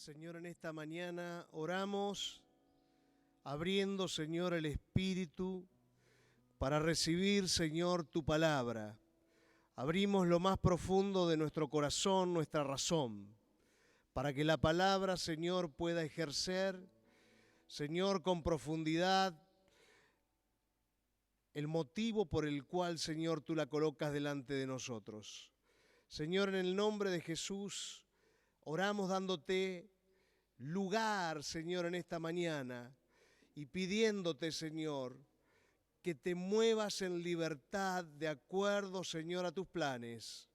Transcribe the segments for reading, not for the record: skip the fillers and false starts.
Señor, en esta mañana oramos abriendo, Señor, el Espíritu para recibir, Señor, tu palabra. Abrimos lo más profundo de nuestro corazón, nuestra razón, para que la palabra, Señor, pueda ejercer, Señor, con profundidad el motivo por el cual, Señor, tú la colocas delante de nosotros. Señor, en el nombre de Jesús, oramos dándote lugar, Señor, en esta mañana y pidiéndote, Señor, que te muevas en libertad de acuerdo, Señor, a tus planes.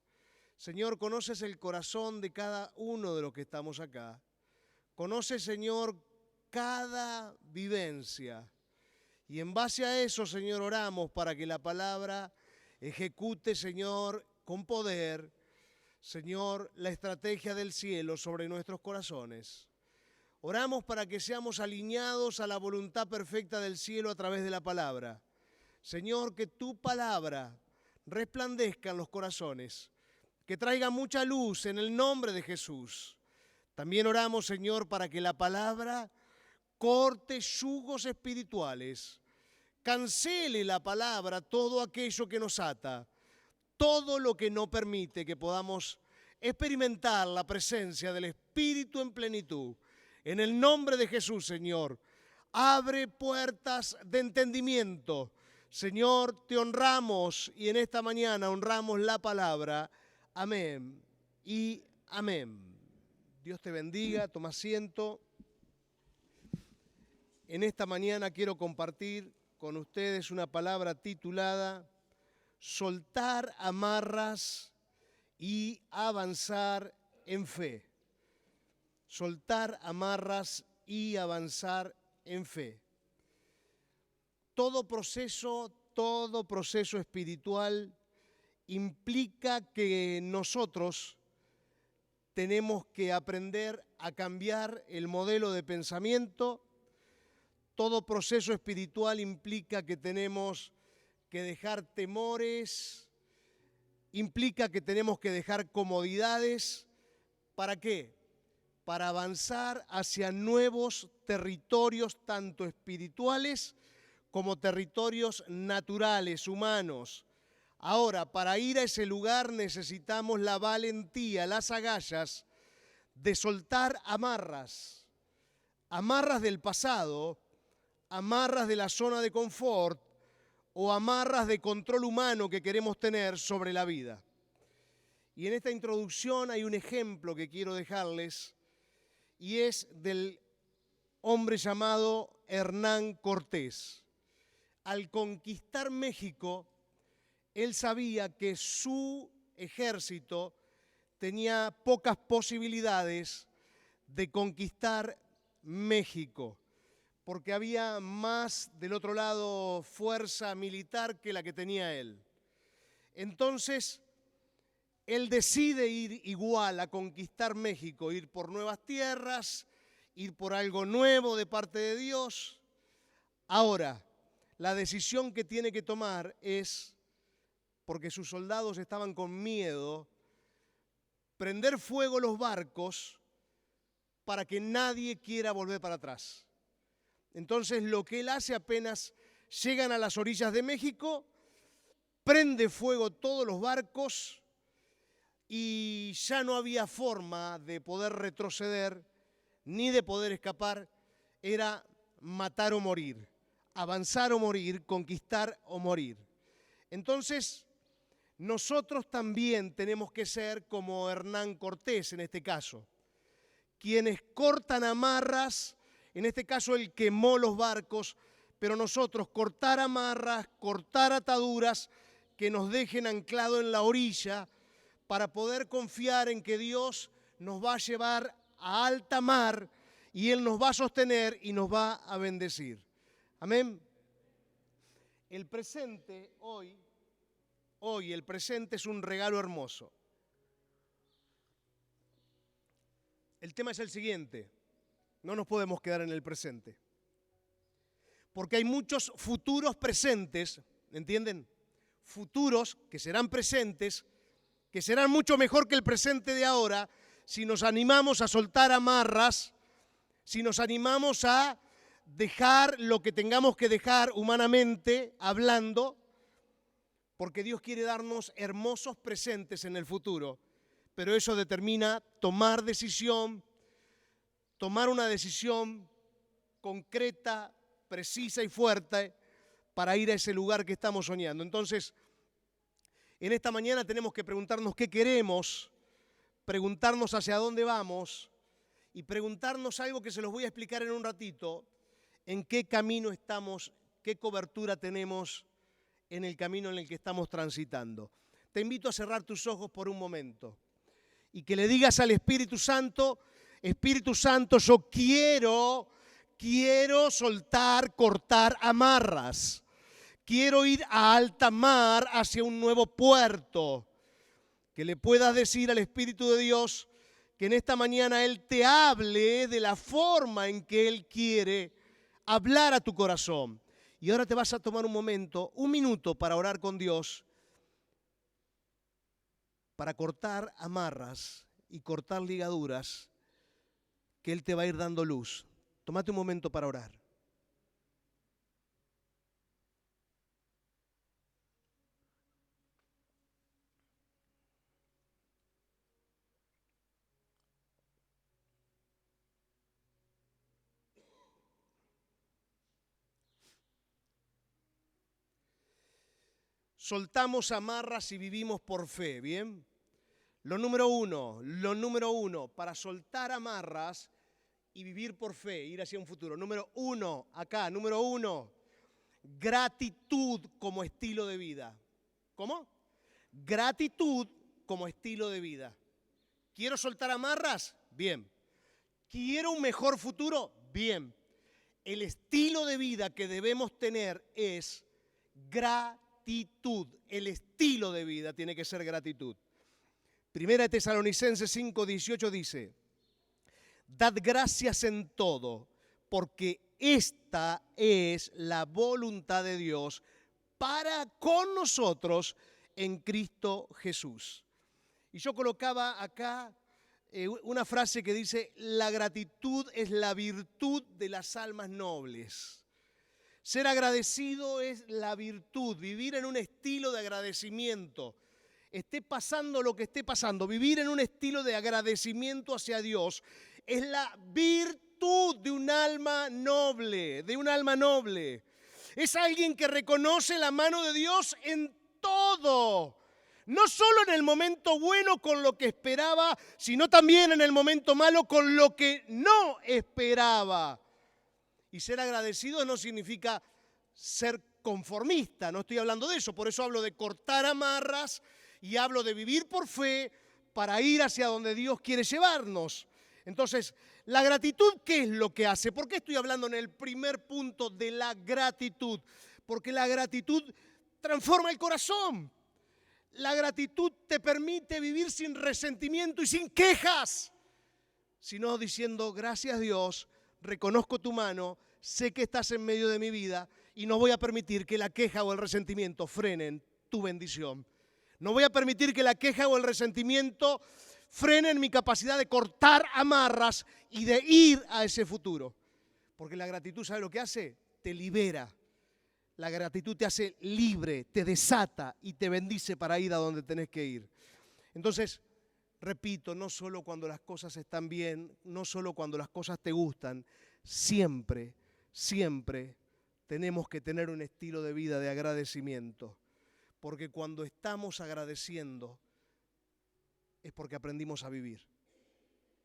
Señor, conoces el corazón de cada uno de los que estamos acá. Conoces, Señor, cada vivencia. Y en base a eso, Señor, oramos para que la palabra ejecute, Señor, con poder, Señor, la estrategia del cielo sobre nuestros corazones. Oramos para que seamos alineados a la voluntad perfecta del cielo a través de la palabra. Señor, que tu palabra resplandezca en los corazones, que traiga mucha luz en el nombre de Jesús. También oramos, Señor, para que la palabra corte yugos espirituales, cancele la palabra todo aquello que nos ata, todo lo que no permite que podamos experimentar la presencia del Espíritu en plenitud. En el nombre de Jesús, Señor, abre puertas de entendimiento. Señor, te honramos y en esta mañana honramos la palabra. Amén y amén. Dios te bendiga, toma asiento. En esta mañana quiero compartir con ustedes una palabra titulada Soltar amarras y avanzar en fe. Soltar amarras y avanzar en fe. Todo proceso espiritual implica que nosotros tenemos que aprender a cambiar el modelo de pensamiento. Todo proceso espiritual implica que tenemos que dejar temores, implica que tenemos que dejar comodidades. ¿Para qué? Para avanzar hacia nuevos territorios, tanto espirituales como territorios naturales, humanos. Ahora, para ir a ese lugar necesitamos la valentía, las agallas de soltar amarras, amarras del pasado, amarras de la zona de confort o amarras de control humano que queremos tener sobre la vida. Y en esta introducción hay un ejemplo que quiero dejarles y es del hombre llamado Hernán Cortés. Al conquistar México, él sabía que su ejército tenía pocas posibilidades de conquistar México, porque había más del otro lado fuerza militar que la que tenía él. Entonces, él decide ir igual a conquistar México, ir por nuevas tierras, ir por algo nuevo de parte de Dios. Ahora, la decisión que tiene que tomar es, porque sus soldados estaban con miedo, prender fuego los barcos para que nadie quiera volver para atrás. Entonces, lo que él hace apenas llegan a las orillas de México, prende fuego todos los barcos y ya no había forma de poder retroceder ni de poder escapar. Era matar o morir, avanzar o morir, conquistar o morir. Entonces, nosotros también tenemos que ser como Hernán Cortés en este caso, quienes cortan amarras. En este caso él quemó los barcos, pero nosotros cortar amarras, cortar ataduras que nos dejen anclado en la orilla para poder confiar en que Dios nos va a llevar a alta mar y Él nos va a sostener y nos va a bendecir. Amén. El presente, hoy el presente es un regalo hermoso. El tema es el siguiente. No nos podemos quedar en el presente. Porque hay muchos futuros presentes, ¿entienden? Futuros que serán presentes, que serán mucho mejor que el presente de ahora, si nos animamos a soltar amarras, si nos animamos a dejar lo que tengamos que dejar humanamente hablando, porque Dios quiere darnos hermosos presentes en el futuro, pero eso determina tomar una decisión concreta, precisa y fuerte para ir a ese lugar que estamos soñando. Entonces, en esta mañana tenemos que preguntarnos qué queremos, preguntarnos hacia dónde vamos y preguntarnos algo que se los voy a explicar en un ratito, en qué camino estamos, qué cobertura tenemos en el camino en el que estamos transitando. Te invito a cerrar tus ojos por un momento y que le digas al Espíritu Santo, yo quiero soltar, cortar amarras. Quiero ir a alta mar hacia un nuevo puerto. Que le puedas decir al Espíritu de Dios que en esta mañana Él te hable de la forma en que Él quiere hablar a tu corazón. Y ahora te vas a tomar un minuto para orar con Dios, para cortar amarras y cortar ligaduras, que Él te va a ir dando luz. Tómate un momento para orar. Soltamos amarras y vivimos por fe, ¿bien? Lo número uno, para soltar amarras y vivir por fe, ir hacia un futuro. Número uno, gratitud como estilo de vida. ¿Cómo? Gratitud como estilo de vida. ¿Quiero soltar amarras? Bien. ¿Quiero un mejor futuro? Bien. El estilo de vida que debemos tener es gratitud. El estilo de vida tiene que ser gratitud. Primera de Tesalonicenses 5:18 dice: dad gracias en todo, porque esta es la voluntad de Dios para con nosotros en Cristo Jesús. Y yo colocaba acá una frase que dice: la gratitud es la virtud de las almas nobles. Ser agradecido es la virtud, vivir en un estilo de agradecimiento. Esté pasando lo que esté pasando, vivir en un estilo de agradecimiento hacia Dios es la virtud de un alma noble, Es alguien que reconoce la mano de Dios en todo. No solo en el momento bueno con lo que esperaba, sino también en el momento malo con lo que no esperaba. Y ser agradecido no significa ser conformista, no estoy hablando de eso, por eso hablo de cortar amarras y hablo de vivir por fe para ir hacia donde Dios quiere llevarnos. Entonces, la gratitud, ¿qué es lo que hace? ¿Por qué estoy hablando en el primer punto de la gratitud? Porque la gratitud transforma el corazón. La gratitud te permite vivir sin resentimiento y sin quejas, sino diciendo: gracias Dios, reconozco tu mano, sé que estás en medio de mi vida y no voy a permitir que la queja o el resentimiento frenen tu bendición. No voy a permitir que la queja o el resentimiento frenen mi capacidad de cortar amarras y de ir a ese futuro. Porque la gratitud, ¿sabe lo que hace? Te libera. La gratitud te hace libre, te desata y te bendice para ir a donde tenés que ir. Entonces, repito, no solo cuando las cosas están bien, no solo cuando las cosas te gustan, siempre tenemos que tener un estilo de vida de agradecimiento. Porque cuando estamos agradeciendo es porque aprendimos a vivir.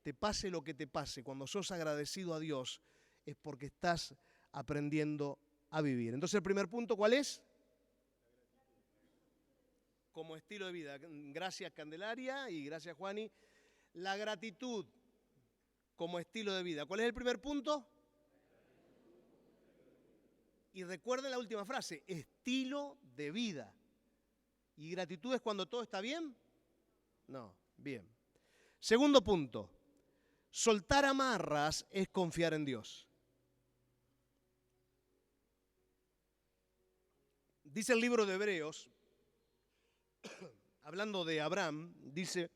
Te pase lo que te pase, cuando sos agradecido a Dios es porque estás aprendiendo a vivir. Entonces, el primer punto, ¿cuál es? Como estilo de vida. Gracias, Candelaria, y gracias, Juani. La gratitud como estilo de vida. ¿Cuál es el primer punto? Y recuerden la última frase: estilo de vida. ¿Y gratitud es cuando todo está bien? No, bien. Segundo punto: soltar amarras es confiar en Dios. Dice el libro de Hebreos, hablando de Abraham, dice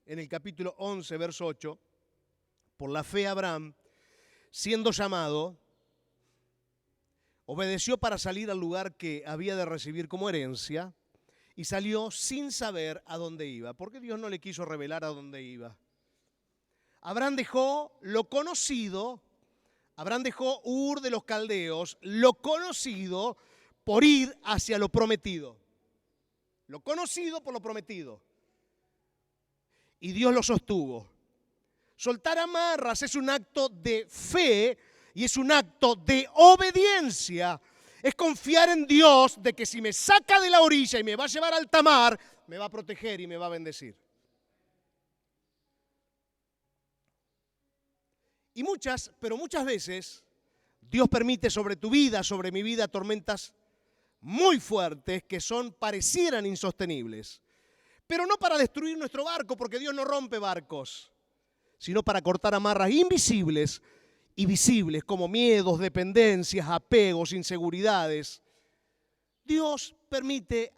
en el capítulo 11, verso 8, por la fe Abraham, siendo llamado, obedeció para salir al lugar que había de recibir como herencia y salió sin saber a dónde iba, porque Dios no le quiso revelar a dónde iba. Abraham dejó lo conocido, Abraham dejó Ur de los Caldeos, lo conocido, por ir hacia lo prometido. Lo conocido por lo prometido. Y Dios lo sostuvo. Soltar amarras es un acto de fe y es un acto de obediencia. Es confiar en Dios de que si me saca de la orilla y me va a llevar al alta mar, me va a proteger y me va a bendecir. Y muchas veces, Dios permite sobre tu vida, sobre mi vida, tormentas muy fuertes que parecieran insostenibles. Pero no para destruir nuestro barco, porque Dios no rompe barcos, sino para cortar amarras invisibles y visibles como miedos, dependencias, apegos, inseguridades. Dios permite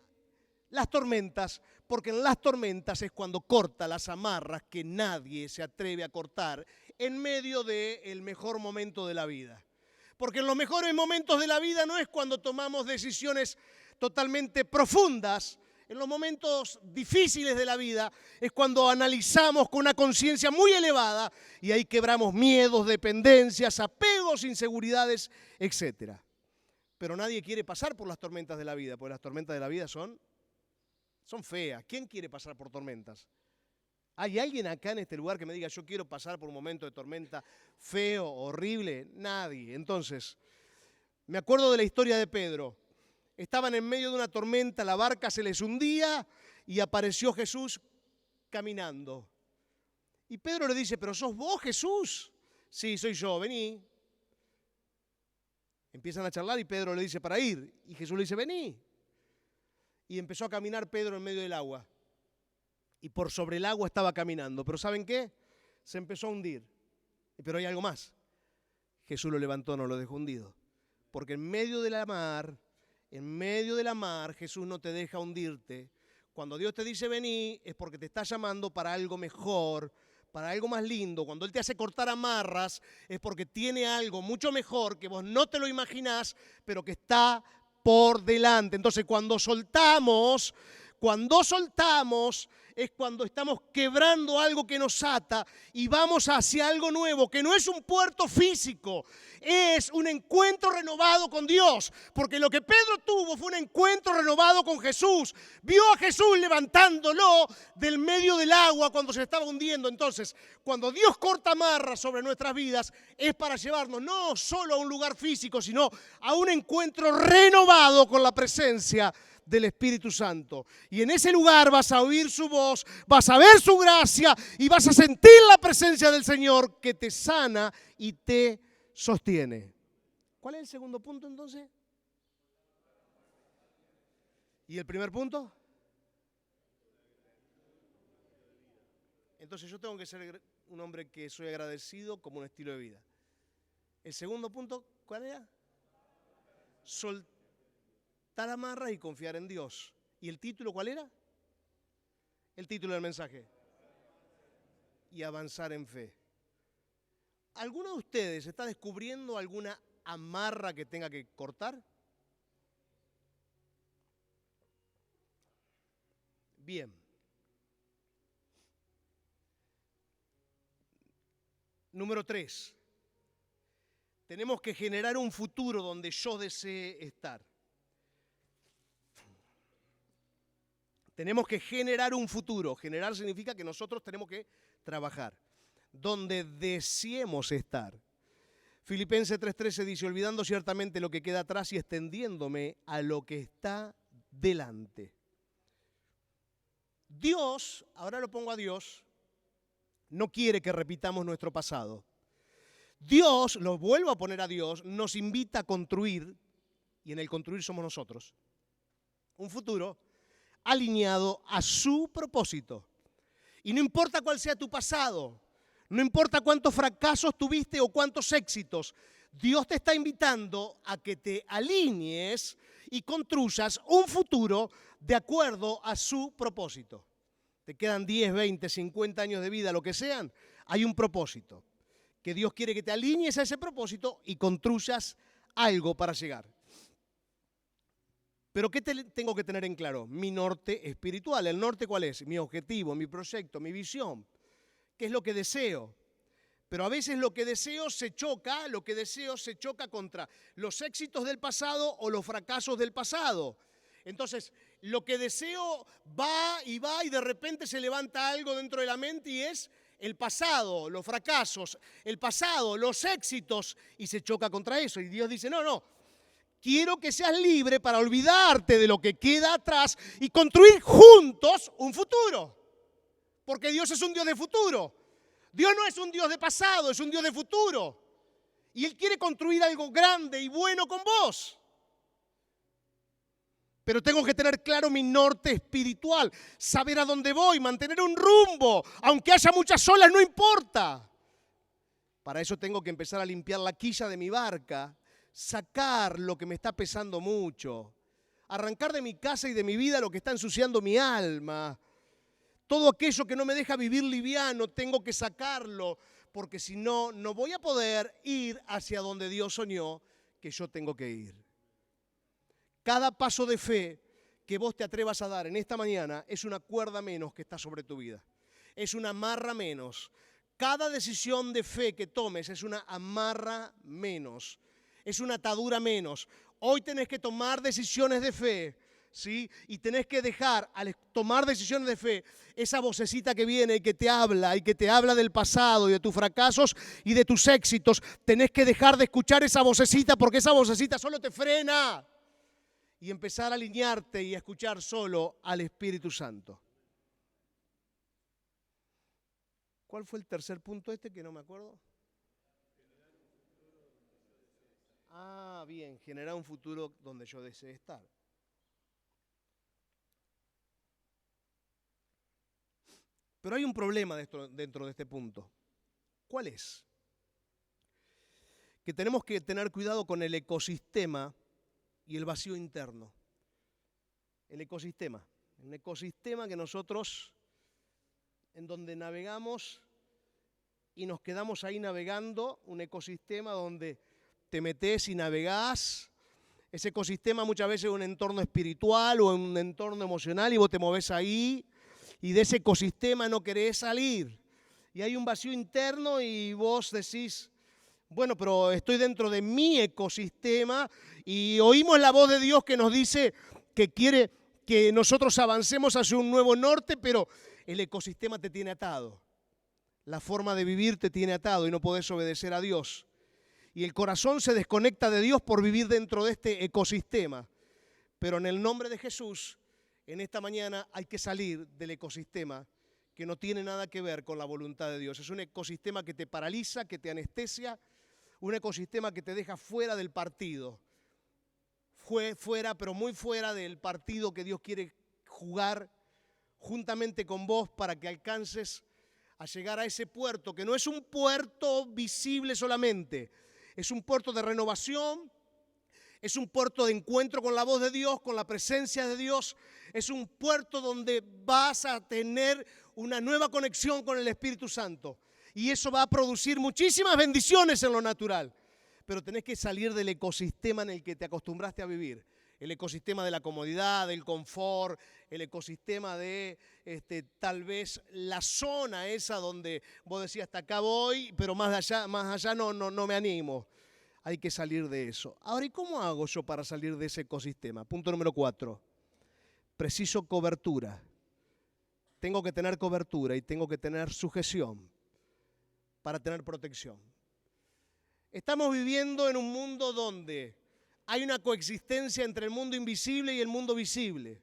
las tormentas, porque en las tormentas es cuando corta las amarras que nadie se atreve a cortar en medio del mejor momento de la vida. Porque en los mejores momentos de la vida no es cuando tomamos decisiones totalmente profundas. En los momentos difíciles de la vida es cuando analizamos con una conciencia muy elevada y ahí quebramos miedos, dependencias, apegos, inseguridades, etc. Pero nadie quiere pasar por las tormentas de la vida, porque las tormentas de la vida son feas. ¿Quién quiere pasar por tormentas? ¿Hay alguien acá en este lugar que me diga yo quiero pasar por un momento de tormenta feo, horrible? Nadie. Entonces, me acuerdo de la historia de Pedro. Estaban en medio de una tormenta, la barca se les hundía y apareció Jesús caminando. Y Pedro le dice, ¿pero sos vos, Jesús? Sí, soy yo, vení. Empiezan a charlar y Pedro le dice para ir. Y Jesús le dice, vení. Y empezó a caminar Pedro en medio del agua. Y por sobre el agua estaba caminando. Pero ¿saben qué? Se empezó a hundir. Pero hay algo más. Jesús lo levantó, no lo dejó hundido. Porque en medio de la mar, Jesús no te deja hundirte. Cuando Dios te dice vení, es porque te está llamando para algo mejor, para algo más lindo. Cuando Él te hace cortar amarras, es porque tiene algo mucho mejor que vos no te lo imaginás, pero que está por delante. Entonces, cuando soltamos es cuando estamos quebrando algo que nos ata y vamos hacia algo nuevo, que no es un puerto físico, es un encuentro renovado con Dios. Porque lo que Pedro tuvo fue un encuentro renovado con Jesús. Vio a Jesús levantándolo del medio del agua cuando se estaba hundiendo. Entonces, cuando Dios corta amarras sobre nuestras vidas, es para llevarnos no solo a un lugar físico, sino a un encuentro renovado con la presencia del Espíritu Santo. Y en ese lugar vas a oír su voz, vas a ver su gracia y vas a sentir la presencia del Señor que te sana y te sostiene. ¿Cuál es el segundo punto entonces? ¿Y el primer punto? Entonces yo tengo que ser un hombre que soy agradecido como un estilo de vida. El segundo punto, ¿cuál era? Soltar amarras y confiar en Dios. ¿Y el título cuál era? El título del mensaje. Y avanzar en fe. ¿Alguno de ustedes está descubriendo alguna amarra que tenga que cortar? Bien. Número 3. Tenemos que generar un futuro donde yo desee estar. Tenemos que generar un futuro. Generar significa que nosotros tenemos que trabajar donde deseemos estar. Filipenses 3:13 dice, olvidando ciertamente lo que queda atrás y extendiéndome a lo que está delante. Dios, ahora lo pongo a Dios, no quiere que repitamos nuestro pasado. Dios, lo vuelvo a poner a Dios, nos invita a construir, y en el construir somos nosotros, un futuro alineado a su propósito. Y no importa cuál sea tu pasado, no importa cuántos fracasos tuviste o cuántos éxitos, Dios te está invitando a que te alinees y construyas un futuro de acuerdo a su propósito. te quedan 10, 20, 50 años de vida, lo que sean, hay un propósito. Que Dios quiere que te alinees a ese propósito y construyas algo para llegar. Pero ¿qué tengo que tener en claro? Mi norte espiritual. ¿El norte cuál es? Mi objetivo, mi proyecto, mi visión. ¿Qué es lo que deseo? Pero a veces lo que deseo se choca contra los éxitos del pasado o los fracasos del pasado. Entonces, lo que deseo va y de repente se levanta algo dentro de la mente y es el pasado, los fracasos, el pasado, los éxitos, y se choca contra eso. Y Dios dice, no, quiero que seas libre para olvidarte de lo que queda atrás y construir juntos un futuro. Porque Dios es un Dios de futuro. Dios no es un Dios de pasado, es un Dios de futuro. Y Él quiere construir algo grande y bueno con vos. Pero tengo que tener claro mi norte espiritual, saber a dónde voy, mantener un rumbo, aunque haya muchas olas, no importa. Para eso tengo que empezar a limpiar la quilla de mi barca, sacar lo que me está pesando mucho, arrancar de mi casa y de mi vida lo que está ensuciando mi alma. Todo aquello que no me deja vivir liviano, tengo que sacarlo, porque si no, no voy a poder ir hacia donde Dios soñó que yo tengo que ir. Cada paso de fe que vos te atrevas a dar en esta mañana es una cuerda menos que está sobre tu vida. Es una amarra menos. Cada decisión de fe que tomes es una amarra menos. Es una atadura menos. Hoy tenés que tomar decisiones de fe, ¿sí? Y tenés que dejar, al tomar decisiones de fe, esa vocecita que viene y que te habla del pasado y de tus fracasos y de tus éxitos. Tenés que dejar de escuchar esa vocecita porque esa vocecita solo te frena. Y empezar a alinearte y a escuchar solo al Espíritu Santo. ¿Cuál fue el tercer punto que no me acuerdo? Bien, generar un futuro donde yo desee estar. Pero hay un problema dentro de este punto. ¿Cuál es? Que tenemos que tener cuidado con el ecosistema y el vacío interno. El ecosistema que nosotros, en donde navegamos y nos quedamos ahí navegando, un ecosistema donde te metes y navegás. Ese ecosistema muchas veces es un entorno espiritual o un entorno emocional y vos te movés ahí y de ese ecosistema no querés salir. Y hay un vacío interno y vos decís, bueno, pero estoy dentro de mi ecosistema y oímos la voz de Dios que nos dice que quiere que nosotros avancemos hacia un nuevo norte, pero el ecosistema te tiene atado. La forma de vivir te tiene atado y no podés obedecer a Dios. Y el corazón se desconecta de Dios por vivir dentro de este ecosistema. Pero en el nombre de Jesús, en esta mañana hay que salir del ecosistema que no tiene nada que ver con la voluntad de Dios. Es un ecosistema que te paraliza, que te anestesia, un ecosistema que te deja fuera del partido. Fuera, pero muy fuera del partido que Dios quiere jugar juntamente con vos para que alcances a llegar a ese puerto, que no es un puerto visible solamente, es un puerto de renovación, es un puerto de encuentro con la voz de Dios, con la presencia de Dios, es un puerto donde vas a tener una nueva conexión con el Espíritu Santo. Y eso va a producir muchísimas bendiciones en lo natural. Pero tenés que salir del ecosistema en el que te acostumbraste a vivir. El ecosistema de la comodidad, del confort, el ecosistema de tal vez la zona esa donde vos decías hasta acá voy, pero más allá no me animo. Hay que salir de eso. Ahora, ¿y cómo hago yo para salir de ese ecosistema? Punto número 4. Preciso cobertura. Tengo que tener cobertura y tengo que tener sujeción para tener protección. Estamos viviendo en un mundo donde hay una coexistencia entre el mundo invisible y el mundo visible.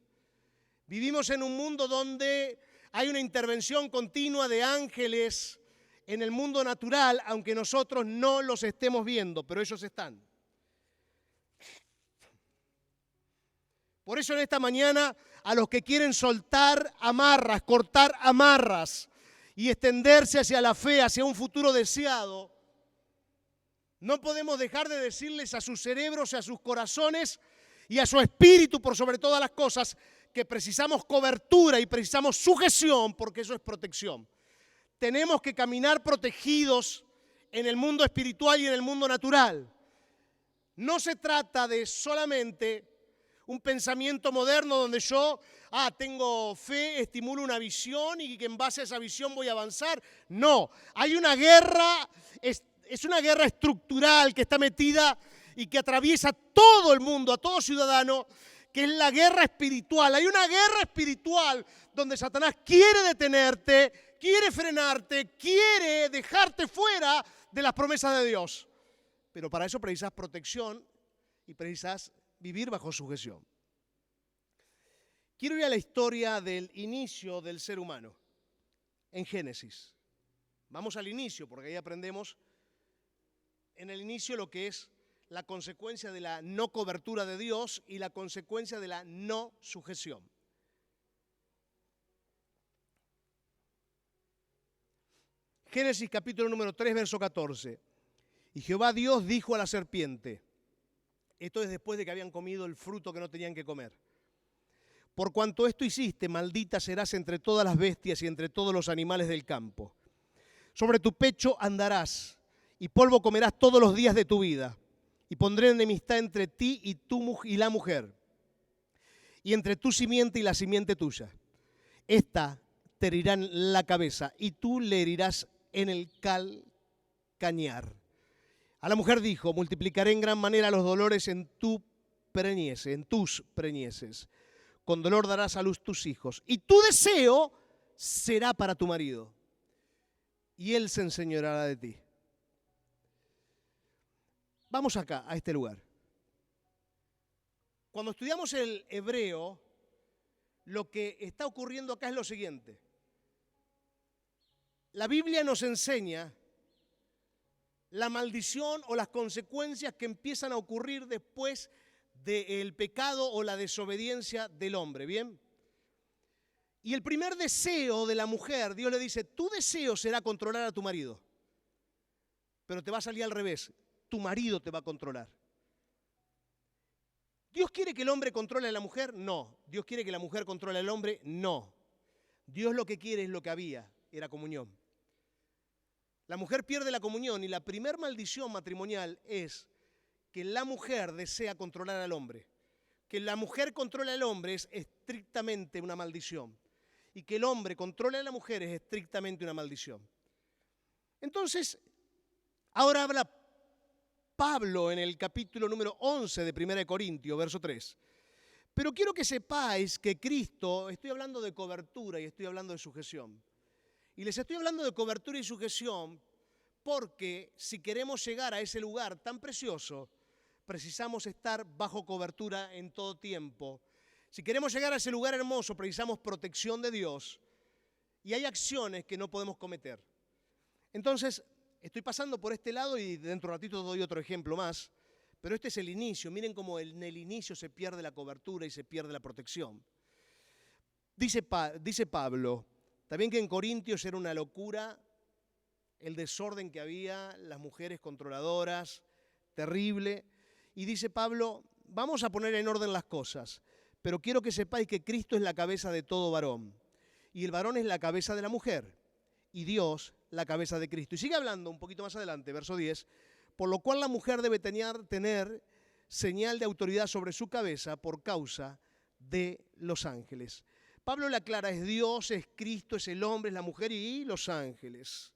Vivimos en un mundo donde hay una intervención continua de ángeles en el mundo natural, aunque nosotros no los estemos viendo, pero ellos están. Por eso en esta mañana, a los que quieren soltar amarras, cortar amarras y extenderse hacia la fe, hacia un futuro deseado, no podemos dejar de decirles a sus cerebros y a sus corazones y a su espíritu, por sobre todas las cosas, que precisamos cobertura y precisamos sujeción, porque eso es protección. Tenemos que caminar protegidos en el mundo espiritual y en el mundo natural. No se trata de solamente un pensamiento moderno donde yo tengo fe, estimulo una visión y que en base a esa visión voy a avanzar. No, hay una guerra, es una guerra estructural que está metida y que atraviesa todo el mundo, a todo ciudadano, que es la guerra espiritual. Hay una guerra espiritual donde Satanás quiere detenerte, quiere frenarte, quiere dejarte fuera de las promesas de Dios. Pero para eso precisas protección y precisas vivir bajo sujeción. Quiero ir a la historia del inicio del ser humano, en Génesis. Vamos al inicio, porque ahí aprendemos en el inicio lo que es la consecuencia de la no cobertura de Dios y la consecuencia de la no sujeción. Génesis capítulo número 3, verso 14. Y Jehová Dios dijo a la serpiente, esto es después de que habían comido el fruto que no tenían que comer, por cuanto esto hiciste, maldita serás entre todas las bestias y entre todos los animales del campo. Sobre tu pecho andarás, y polvo comerás todos los días de tu vida. Y pondré enemistad entre ti y la mujer, y entre tu simiente y la simiente tuya. Esta te herirá en la cabeza, y tú le herirás en el calcañar. A la mujer dijo, multiplicaré en gran manera los dolores en tus preñeces. Con dolor darás a luz tus hijos, y tu deseo será para tu marido, y él se enseñoreará de ti. Vamos acá, a este lugar. Cuando estudiamos el hebreo, lo que está ocurriendo acá es lo siguiente. La Biblia nos enseña la maldición o las consecuencias que empiezan a ocurrir después del pecado o la desobediencia del hombre, ¿bien? Y el primer deseo de la mujer, Dios le dice, tu deseo será controlar a tu marido, pero te va a salir al revés, tu marido te va a controlar. ¿Dios quiere que el hombre controle a la mujer? No. ¿Dios quiere que la mujer controle al hombre? No. Dios lo que quiere es lo que había, era comunión. La mujer pierde la comunión y la primer maldición matrimonial es que la mujer desea controlar al hombre. Que la mujer controle al hombre es estrictamente una maldición. Y que el hombre controle a la mujer es estrictamente una maldición. Entonces, ahora habla Pablo en el capítulo número 11 de 1 Corintios, verso 3. Pero quiero que sepáis que Cristo, estoy hablando de cobertura y estoy hablando de sujeción. Y les estoy hablando de cobertura y sujeción porque si queremos llegar a ese lugar tan precioso, precisamos estar bajo cobertura en todo tiempo. Si queremos llegar a ese lugar hermoso, precisamos protección de Dios. Y hay acciones que no podemos cometer. Entonces, estoy pasando por este lado y dentro de un ratito doy otro ejemplo más. Pero este es el inicio. Miren cómo en el inicio se pierde la cobertura y se pierde la protección. Dice Pablo, también que en Corintios era una locura el desorden que había, las mujeres controladoras, terrible. Y dice Pablo, vamos a poner en orden las cosas, pero quiero que sepáis que Cristo es la cabeza de todo varón. Y el varón es la cabeza de la mujer, y Dios la cabeza de Cristo. Y sigue hablando un poquito más adelante, verso 10, por lo cual la mujer debe tener señal de autoridad sobre su cabeza por causa de los ángeles. Pablo le aclara, es Dios, es Cristo, es el hombre, es la mujer y los ángeles.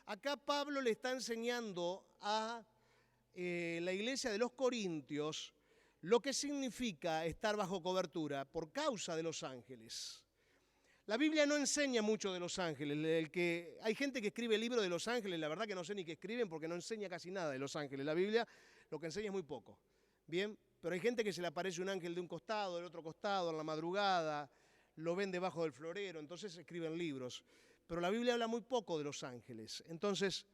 Acá Pablo le está enseñando a la iglesia de los Corintios lo que significa estar bajo cobertura por causa de los ángeles. La Biblia no enseña mucho de los ángeles. Hay gente que escribe el libro de los ángeles, la verdad que no sé ni qué escriben porque no enseña casi nada de los ángeles. La Biblia lo que enseña es muy poco. Bien, pero hay gente que se le aparece un ángel de un costado, del otro costado, en la madrugada, lo ven debajo del florero, entonces escriben libros. Pero la Biblia habla muy poco de los ángeles. Entonces,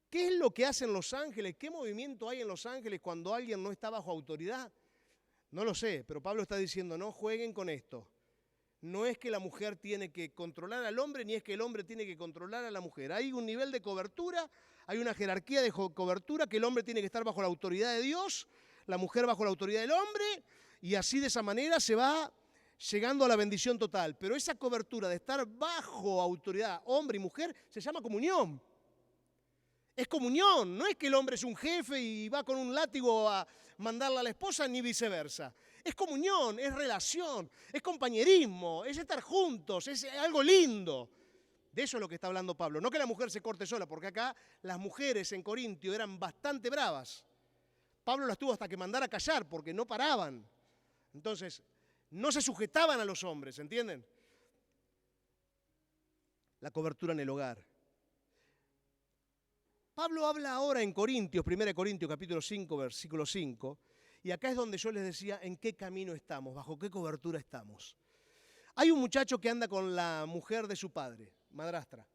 ¿qué es lo que hacen los ángeles? ¿Qué movimiento hay en los ángeles cuando alguien no está bajo autoridad? No lo sé, pero Pablo está diciendo, no jueguen con esto. No es que la mujer tiene que controlar al hombre, ni es que el hombre tiene que controlar a la mujer. Hay un nivel de cobertura, hay una jerarquía de cobertura, que el hombre tiene que estar bajo la autoridad de Dios, la mujer bajo la autoridad del hombre, y así de esa manera se va llegando a la bendición total. Pero esa cobertura de estar bajo autoridad, hombre y mujer, se llama comunión. Es comunión, no es que el hombre es un jefe y va con un látigo a mandarle a la esposa, ni viceversa. Es comunión, es relación, es compañerismo, es estar juntos, es algo lindo. De eso es lo que está hablando Pablo. No que la mujer se corte sola, porque acá las mujeres en Corintio eran bastante bravas. Pablo las tuvo hasta que mandar a callar porque no paraban. Entonces, no se sujetaban a los hombres, ¿entienden? La cobertura en el hogar. Pablo habla ahora en Corintios, 1 Corintios capítulo 5, versículo 5, y acá es donde yo les decía en qué camino estamos, bajo qué cobertura estamos. Hay un muchacho que anda con la mujer de su padre, madrastra.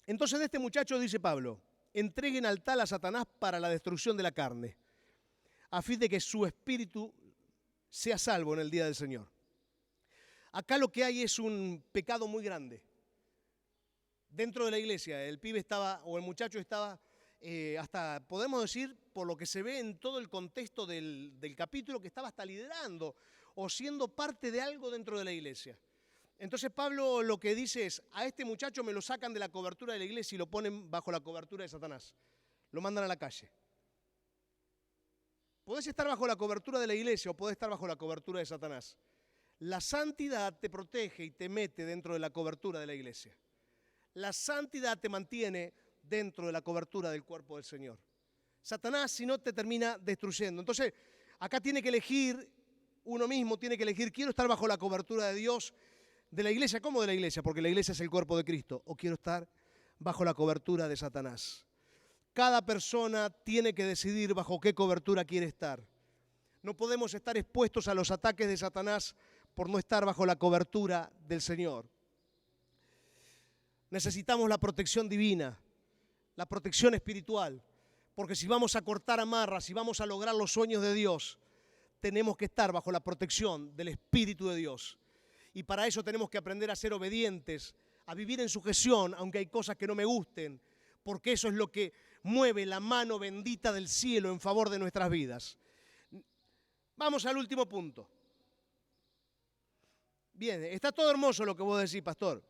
Entonces de este muchacho dice Pablo, entreguen al tal a Satanás para la destrucción de la carne, a fin de que su espíritu sea salvo en el día del Señor. Acá lo que hay es un pecado muy grande. Dentro de la iglesia, el pibe estaba, o el muchacho estaba, hasta podemos decir, por lo que se ve en todo el contexto del capítulo, que estaba hasta liderando o siendo parte de algo dentro de la iglesia. Entonces Pablo lo que dice es, a este muchacho me lo sacan de la cobertura de la iglesia y lo ponen bajo la cobertura de Satanás. Lo mandan a la calle. Podés estar bajo la cobertura de la iglesia o podés estar bajo la cobertura de Satanás. La santidad te protege y te mete dentro de la cobertura de la iglesia. La santidad te mantiene dentro de la cobertura del cuerpo del Señor. Satanás, si no, te termina destruyendo. Entonces, acá tiene que elegir, uno mismo tiene que elegir, quiero estar bajo la cobertura de Dios, de la iglesia. ¿Cómo de la iglesia? Porque la iglesia es el cuerpo de Cristo. O quiero estar bajo la cobertura de Satanás. Cada persona tiene que decidir bajo qué cobertura quiere estar. No podemos estar expuestos a los ataques de Satanás por no estar bajo la cobertura del Señor. Necesitamos la protección divina, la protección espiritual, porque si vamos a cortar amarras, si vamos a lograr los sueños de Dios, tenemos que estar bajo la protección del Espíritu de Dios. Y para eso tenemos que aprender a ser obedientes, a vivir en sujeción, aunque hay cosas que no me gusten, porque eso es lo que mueve la mano bendita del cielo en favor de nuestras vidas. Vamos al último punto. Bien, está todo hermoso lo que vos decís, pastor.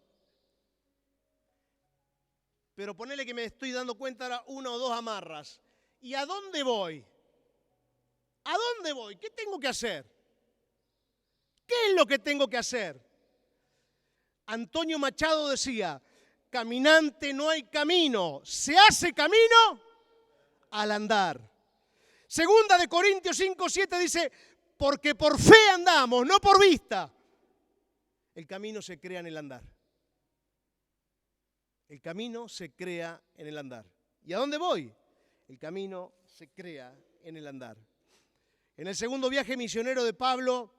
Pero ponele que me estoy dando cuenta ahora una o dos amarras. ¿Y a dónde voy? ¿A dónde voy? ¿Qué tengo que hacer? ¿Qué es lo que tengo que hacer? Antonio Machado decía, caminante no hay camino, se hace camino al andar. Segunda de Corintios 5:7 dice, porque por fe andamos, no por vista. El camino se crea en el andar. El camino se crea en el andar. ¿Y a dónde voy? El camino se crea en el andar. En el segundo viaje misionero de Pablo,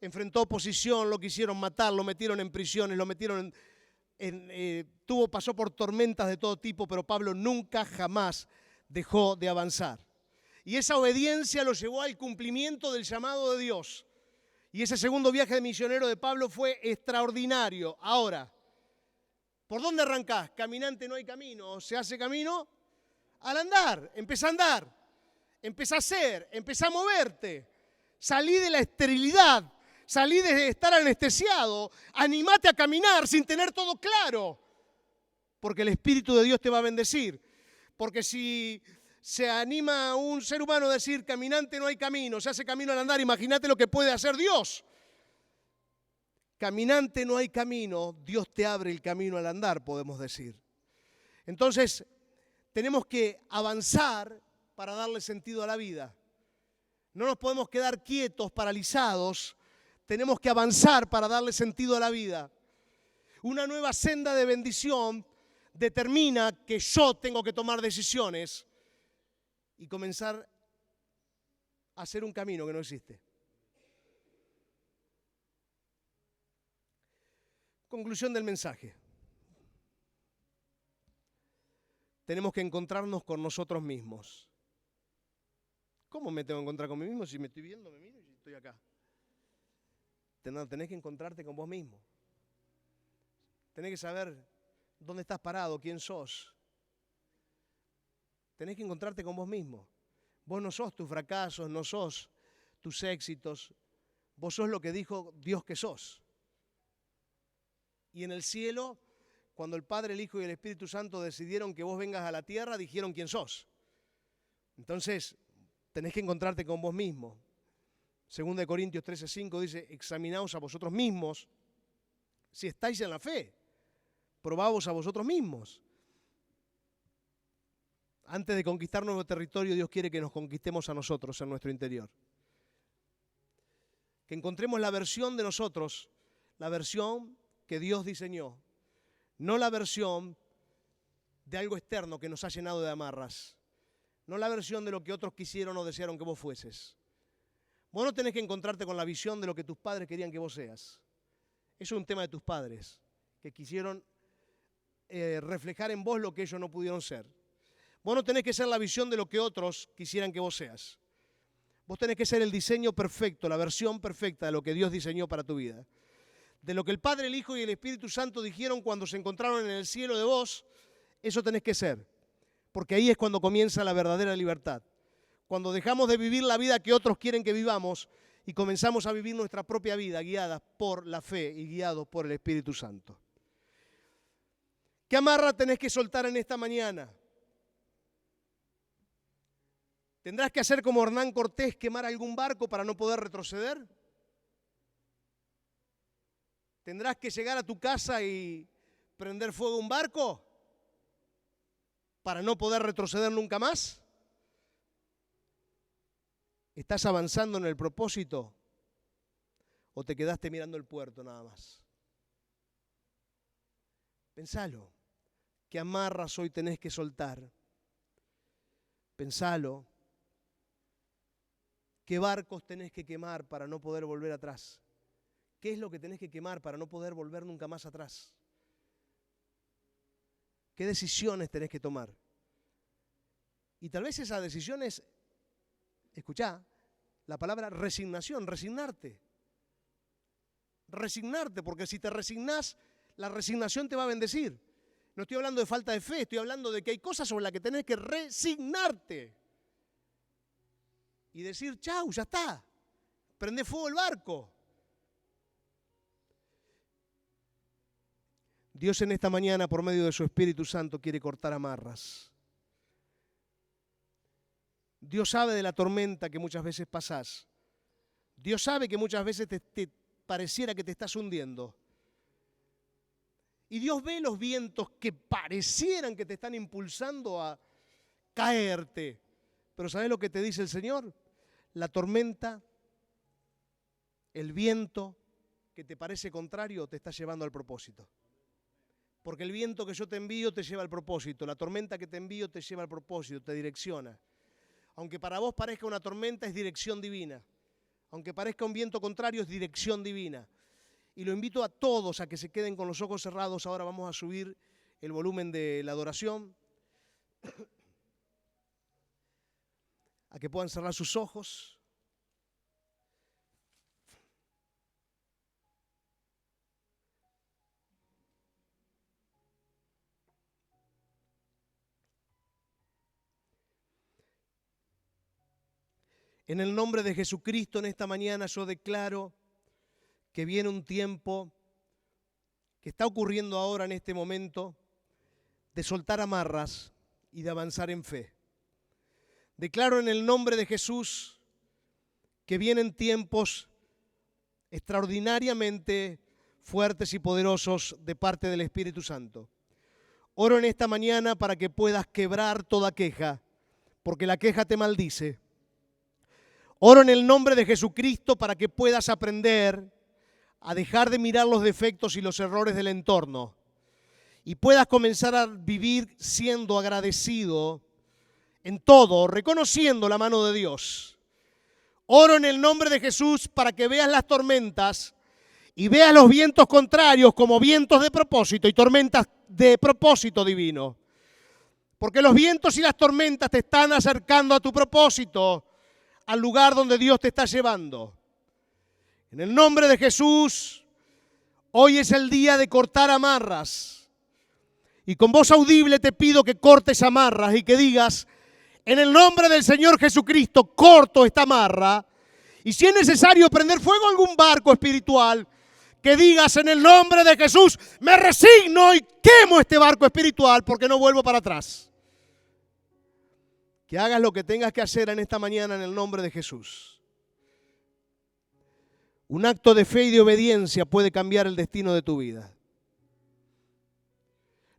enfrentó oposición, lo quisieron matar, lo metieron en prisiones, lo metieron pasó por tormentas de todo tipo, pero Pablo nunca jamás dejó de avanzar. Y esa obediencia lo llevó al cumplimiento del llamado de Dios. Y ese segundo viaje de misionero de Pablo fue extraordinario. Ahora, ¿por dónde arrancás? Caminante no hay camino, se hace camino al andar. Empezá a andar, empezá a hacer, empezá a moverte. Salí de la esterilidad, salí de estar anestesiado, animate a caminar sin tener todo claro. Porque el Espíritu de Dios te va a bendecir. Porque si se anima a un ser humano a decir, caminante no hay camino, se hace camino al andar, imagínate lo que puede hacer Dios. Caminante no hay camino, Dios te abre el camino al andar, podemos decir. Entonces, tenemos que avanzar para darle sentido a la vida. No nos podemos quedar quietos, paralizados. Tenemos que avanzar para darle sentido a la vida. Una nueva senda de bendición determina que yo tengo que tomar decisiones y comenzar a hacer un camino que no existe. Conclusión del mensaje. Tenemos que encontrarnos con nosotros mismos. ¿Cómo me tengo que encontrar con mí mismo si me estoy viendo, me miro y estoy acá? Tenés que encontrarte con vos mismo. Tenés que saber dónde estás parado, quién sos. Tenés que encontrarte con vos mismo. Vos no sos tus fracasos, no sos tus éxitos. Vos sos lo que dijo Dios que sos. Y en el cielo, cuando el Padre, el Hijo y el Espíritu Santo decidieron que vos vengas a la tierra, dijeron quién sos. Entonces, tenés que encontrarte con vos mismo. 2 Corintios 13:5 dice, examinaos a vosotros mismos si estáis en la fe. Probaos a vosotros mismos. Antes de conquistar nuevo territorio, Dios quiere que nos conquistemos a nosotros en nuestro interior. Que encontremos la versión de nosotros, la versión que Dios diseñó, no la versión de algo externo que nos ha llenado de amarras, no la versión de lo que otros quisieron o desearon que vos fueses. Vos no tenés que encontrarte con la visión de lo que tus padres querían que vos seas. Eso es un tema de tus padres, que quisieron reflejar en vos lo que ellos no pudieron ser. Vos no tenés que ser la visión de lo que otros quisieran que vos seas. Vos tenés que ser el diseño perfecto, la versión perfecta de lo que Dios diseñó para tu vida. De lo que el Padre, el Hijo y el Espíritu Santo dijeron cuando se encontraron en el cielo de vos, eso tenés que ser. Porque ahí es cuando comienza la verdadera libertad. Cuando dejamos de vivir la vida que otros quieren que vivamos y comenzamos a vivir nuestra propia vida guiadas por la fe y guiados por el Espíritu Santo. ¿Qué amarra tenés que soltar en esta mañana? ¿Tendrás que hacer como Hernán Cortés, quemar algún barco para no poder retroceder? ¿Tendrás que llegar a tu casa y prender fuego a un barco para no poder retroceder nunca más? ¿Estás avanzando en el propósito o te quedaste mirando el puerto nada más? Pensalo. ¿Qué amarras hoy tenés que soltar? Pensalo. ¿Qué barcos tenés que quemar para no poder volver atrás? ¿Qué es lo que tenés que quemar para no poder volver nunca más atrás? ¿Qué decisiones tenés que tomar? Y tal vez esa decisión es, escuchá, la palabra resignación, resignarte. Resignarte, porque si te resignás, la resignación te va a bendecir. No estoy hablando de falta de fe, estoy hablando de que hay cosas sobre las que tenés que resignarte. Y decir, chau, ya está, prende fuego el barco. Dios en esta mañana, por medio de su Espíritu Santo, quiere cortar amarras. Dios sabe de la tormenta que muchas veces pasás. Dios sabe que muchas veces te pareciera que te estás hundiendo. Y Dios ve los vientos que parecieran que te están impulsando a caerte. Pero ¿sabes lo que te dice el Señor? La tormenta, el viento que te parece contrario te está llevando al propósito. Porque el viento que yo te envío te lleva al propósito. La tormenta que te envío te lleva al propósito, te direcciona. Aunque para vos parezca una tormenta, es dirección divina. Aunque parezca un viento contrario, es dirección divina. Y lo invito a todos a que se queden con los ojos cerrados. Ahora vamos a subir el volumen de la adoración. A que puedan cerrar sus ojos. En el nombre de Jesucristo, en esta mañana yo declaro que viene un tiempo que está ocurriendo ahora en este momento de soltar amarras y de avanzar en fe. Declaro en el nombre de Jesús que vienen tiempos extraordinariamente fuertes y poderosos de parte del Espíritu Santo. Oro en esta mañana para que puedas quebrar toda queja, porque la queja te maldice. Oro en el nombre de Jesucristo para que puedas aprender a dejar de mirar los defectos y los errores del entorno y puedas comenzar a vivir siendo agradecido en todo, reconociendo la mano de Dios. Oro en el nombre de Jesús para que veas las tormentas y veas los vientos contrarios como vientos de propósito y tormentas de propósito divino. Porque los vientos y las tormentas te están acercando a tu propósito, al lugar donde Dios te está llevando. En el nombre de Jesús, hoy es el día de cortar amarras. Y con voz audible te pido que cortes amarras y que digas, En el nombre del Señor Jesucristo, corto esta amarra. Y si es necesario prender fuego a algún barco espiritual, que digas en el nombre de Jesús, me resigno y quemo este barco espiritual porque no vuelvo para atrás. Que hagas lo que tengas que hacer en esta mañana en el nombre de Jesús. Un acto de fe y de obediencia puede cambiar el destino de tu vida.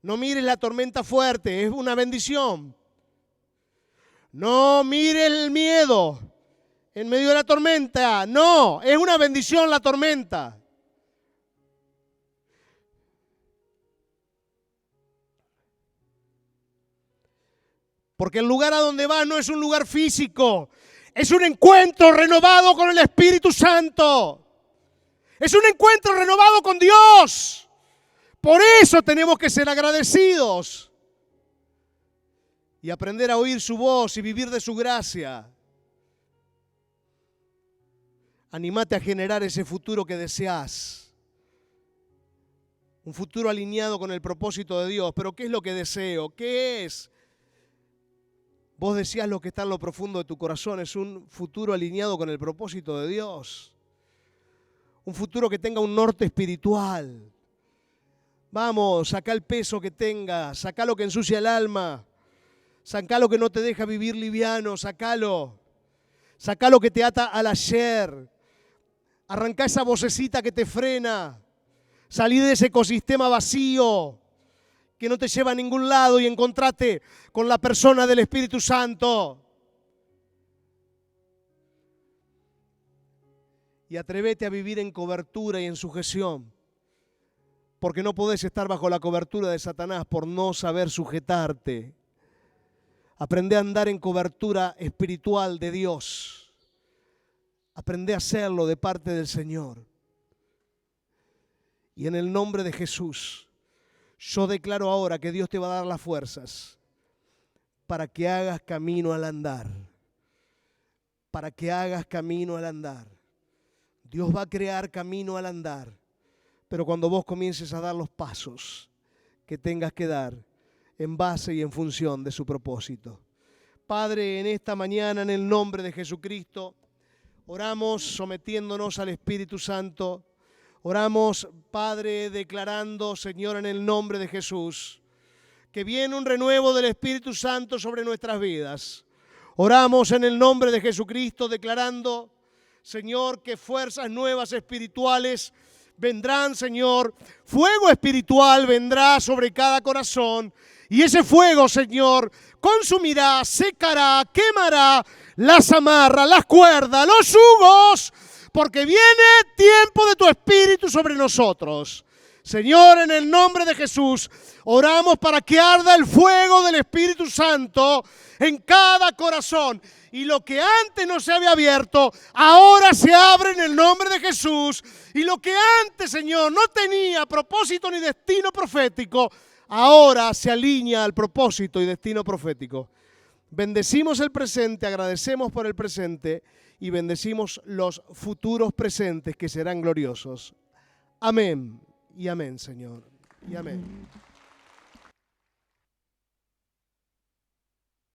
No mires la tormenta fuerte, es una bendición. No mires el miedo en medio de la tormenta. No, es una bendición la tormenta. Porque el lugar a donde vas no es un lugar físico. Es un encuentro renovado con el Espíritu Santo. Es un encuentro renovado con Dios. Por eso tenemos que ser agradecidos. Y aprender a oír su voz y vivir de su gracia. Anímate a generar ese futuro que deseas. Un futuro alineado con el propósito de Dios. Pero ¿qué es lo que deseo? ¿Qué es? Vos deseas lo que está en lo profundo de tu corazón. Es un futuro alineado con el propósito de Dios. Un futuro que tenga un norte espiritual. Vamos, sacá el peso que tengas. Sacá lo que ensucia el alma. Sacá lo que no te deja vivir liviano. Sacalo. Sacá lo que te ata al ayer. Arrancá esa vocecita que te frena. Salí de ese ecosistema vacío que no te lleva a ningún lado y encontrate con la persona del Espíritu Santo. Y atrévete a vivir en cobertura y en sujeción, porque no podés estar bajo la cobertura de Satanás por no saber sujetarte. Aprende a andar en cobertura espiritual de Dios. Aprende a hacerlo de parte del Señor. Y en el nombre de Jesús, yo declaro ahora que Dios te va a dar las fuerzas para que hagas camino al andar. Para que hagas camino al andar. Dios va a crear camino al andar. Pero cuando vos comiences a dar los pasos que tengas que dar en base y en función de su propósito. Padre, en esta mañana, en el nombre de Jesucristo, oramos sometiéndonos al Espíritu Santo. Oramos, Padre, declarando, Señor, en el nombre de Jesús, que viene un renuevo del Espíritu Santo sobre nuestras vidas. Oramos en el nombre de Jesucristo, declarando, Señor, que fuerzas nuevas espirituales vendrán, Señor. Fuego espiritual vendrá sobre cada corazón. Y ese fuego, Señor, consumirá, secará, quemará las amarras, las cuerdas, los yugos, porque viene tiempo de tu Espíritu sobre nosotros. Señor, en el nombre de Jesús, oramos para que arda el fuego del Espíritu Santo en cada corazón. Y lo que antes no se había abierto, ahora se abre en el nombre de Jesús. Y lo que antes, Señor, no tenía propósito ni destino profético, ahora se alinea al propósito y destino profético. Bendecimos el presente, agradecemos por el presente y bendecimos los futuros presentes que serán gloriosos. Amén y amén, Señor. Y amén.